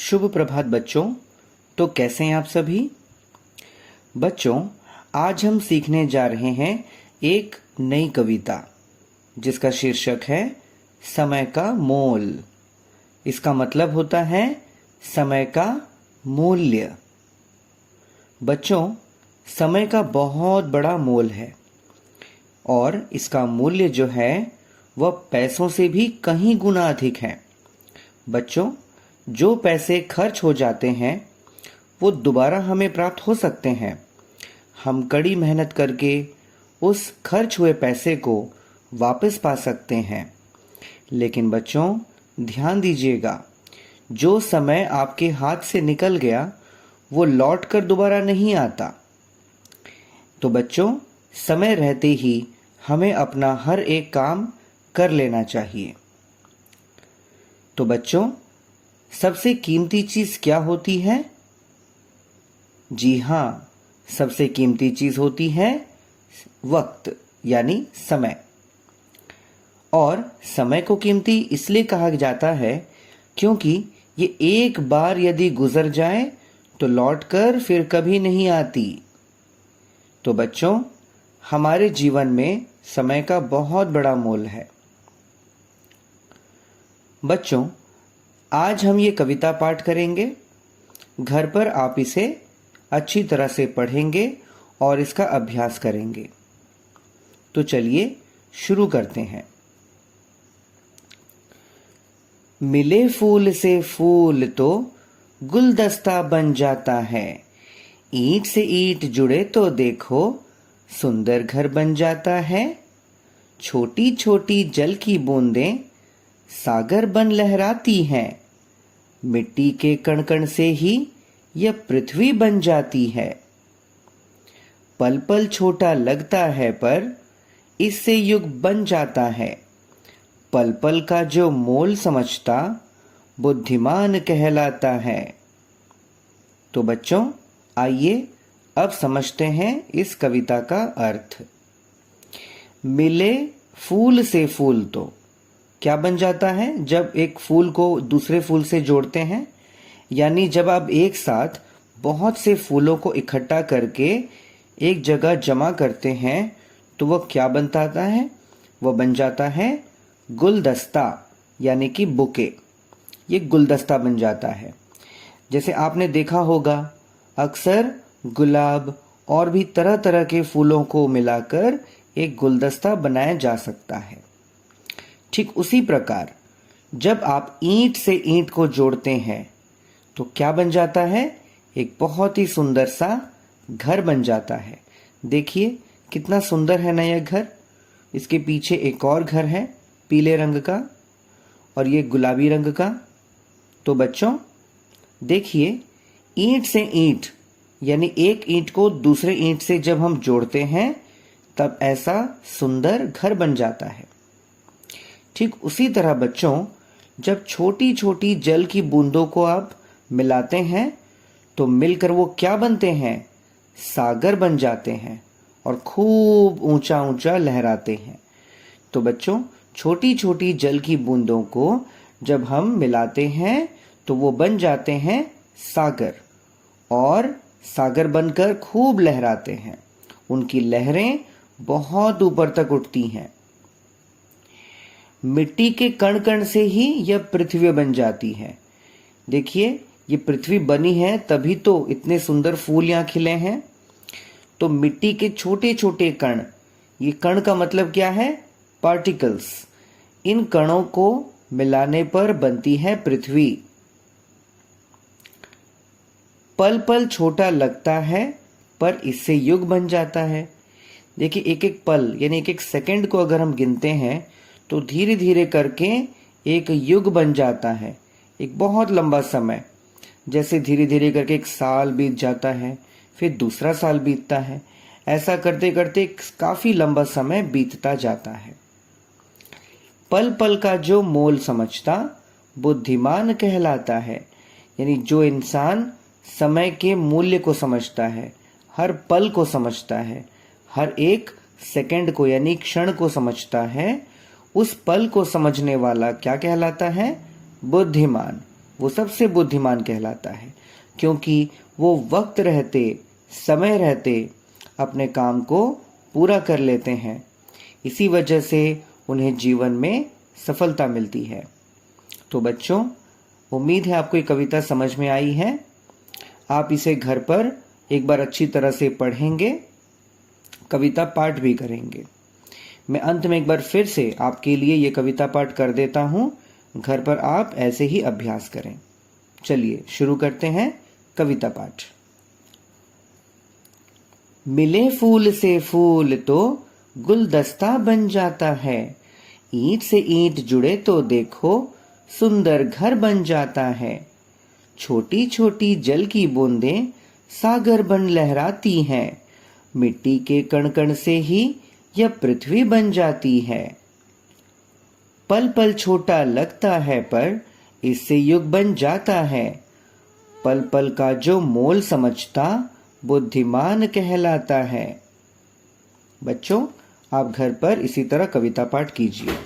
शुभ प्रभात बच्चों। तो कैसे हैं आप सभी बच्चों? आज हम सीखने जा रहे हैं एक नई कविता जिसका शीर्षक है समय का मोल। इसका मतलब होता है समय का मूल्य। बच्चों, समय का बहुत बड़ा मोल है और इसका मूल्य जो है वह पैसों से भी कहीं गुना अधिक है। बच्चों, जो पैसे खर्च हो जाते हैं वो दोबारा हमें प्राप्त हो सकते हैं। हम कड़ी मेहनत करके उस खर्च हुए पैसे को वापस पा सकते हैं। लेकिन बच्चों, ध्यान दीजिएगा, जो समय आपके हाथ से निकल गया वो लौट कर दोबारा नहीं आता। तो बच्चों, समय रहते ही हमें अपना हर एक काम कर लेना चाहिए। तो बच्चों, सबसे कीमती चीज क्या होती है? जी हाँ, सबसे कीमती चीज होती है वक्त यानी समय। और समय को कीमती इसलिए कहा जाता है क्योंकि ये एक बार यदि गुजर जाए तो लौटकर फिर कभी नहीं आती। तो बच्चों, हमारे जीवन में समय का बहुत बड़ा मोल है। बच्चों, आज हम ये कविता पाठ करेंगे। घर पर आप इसे अच्छी तरह से पढ़ेंगे और इसका अभ्यास करेंगे। तो चलिए शुरू करते हैं। मिले फूल से फूल तो गुलदस्ता बन जाता है। ईंट से ईंट जुड़े तो देखो सुंदर घर बन जाता है। छोटी छोटी जल की बूंदें सागर बन लहराती हैं। मिट्टी के कण कण से ही यह पृथ्वी बन जाती है। पल पल छोटा लगता है पर इससे युग बन जाता है। पल पल का जो मोल समझता बुद्धिमान कहलाता है। तो बच्चों, आइए अब समझते हैं इस कविता का अर्थ। मिले फूल से फूल तो क्या बन जाता है? जब एक फूल को दूसरे फूल से जोड़ते हैं, यानी जब आप एक साथ बहुत से फूलों को इकट्ठा करके एक जगह जमा करते हैं तो वह क्या बनता है? वह बन जाता है गुलदस्ता यानी कि बुके। ये गुलदस्ता बन जाता है। जैसे आपने देखा होगा, अक्सर गुलाब और भी तरह तरह के फूलों को मिलाकर एक गुलदस्ता बनाया जा सकता है। ठीक उसी प्रकार जब आप ईंट से ईंट को जोड़ते हैं तो क्या बन जाता है? एक बहुत ही सुंदर सा घर बन जाता है। देखिए कितना सुंदर है ना यह घर। इसके पीछे एक और घर है पीले रंग का और ये गुलाबी रंग का। तो बच्चों देखिए, ईंट से ईंट यानी एक ईंट को दूसरे ईंट से जब हम जोड़ते हैं तब ऐसा सुंदर घर बन जाता है। ठीक उसी तरह बच्चों, जब छोटी छोटी जल की बूंदों को आप मिलाते हैं तो मिलकर वो क्या बनते हैं? सागर बन जाते हैं और खूब ऊंचा ऊंचा लहराते हैं। तो बच्चों, छोटी छोटी जल की बूंदों को जब हम मिलाते हैं तो वो बन जाते हैं सागर और सागर बनकर खूब लहराते हैं। उनकी लहरें बहुत ऊपर तक उठती हैं। मिट्टी के कण कण से ही यह पृथ्वी बन जाती है। देखिए, ये पृथ्वी बनी है तभी तो इतने सुंदर फूल यहाँ खिले हैं। तो मिट्टी के छोटे छोटे कण, ये कण का मतलब क्या है? पार्टिकल्स। इन कणों को मिलाने पर बनती है पृथ्वी। पल पल छोटा लगता है पर इससे युग बन जाता है। देखिए, एक एक पल यानी एक एक सेकंड को अगर हम गिनते हैं तो धीरे धीरे करके एक युग बन जाता है। एक बहुत लंबा समय, जैसे धीरे धीरे करके एक साल बीत जाता है, फिर दूसरा साल बीतता है। ऐसा करते करते काफी लंबा समय बीतता जाता है। पल पल का जो मोल समझता बुद्धिमान कहलाता है। यानी जो इंसान समय के मूल्य को समझता है, हर पल को समझता है, हर एक सेकंड को यानी क्षण को समझता है, उस पल को समझने वाला क्या कहलाता है? बुद्धिमान। वो सबसे बुद्धिमान कहलाता है, क्योंकि वो वक्त रहते, समय रहते अपने काम को पूरा कर लेते हैं। इसी वजह से उन्हें जीवन में सफलता मिलती है। तो बच्चों, उम्मीद है आपको ये कविता समझ में आई है। आप इसे घर पर एक बार अच्छी तरह से पढ़ेंगे, कविता पाठ भी करेंगे। मैं अंत में एक बार फिर से आपके लिए ये कविता पाठ कर देता हूँ। घर पर आप ऐसे ही अभ्यास करें। चलिए शुरू करते हैं कविता पाठ। मिले फूल से फूल तो गुलदस्ता बन जाता है। ईंट से ईंट जुड़े तो देखो सुंदर घर बन जाता है। छोटी छोटी जल की बूंदें सागर बन लहराती हैं। मिट्टी के कण कण से ही यह पृथ्वी बन जाती है। पल पल छोटा लगता है पर इससे युग बन जाता है। पल पल का जो मोल समझता बुद्धिमान कहलाता है। बच्चों, आप घर पर इसी तरह कविता पाठ कीजिए।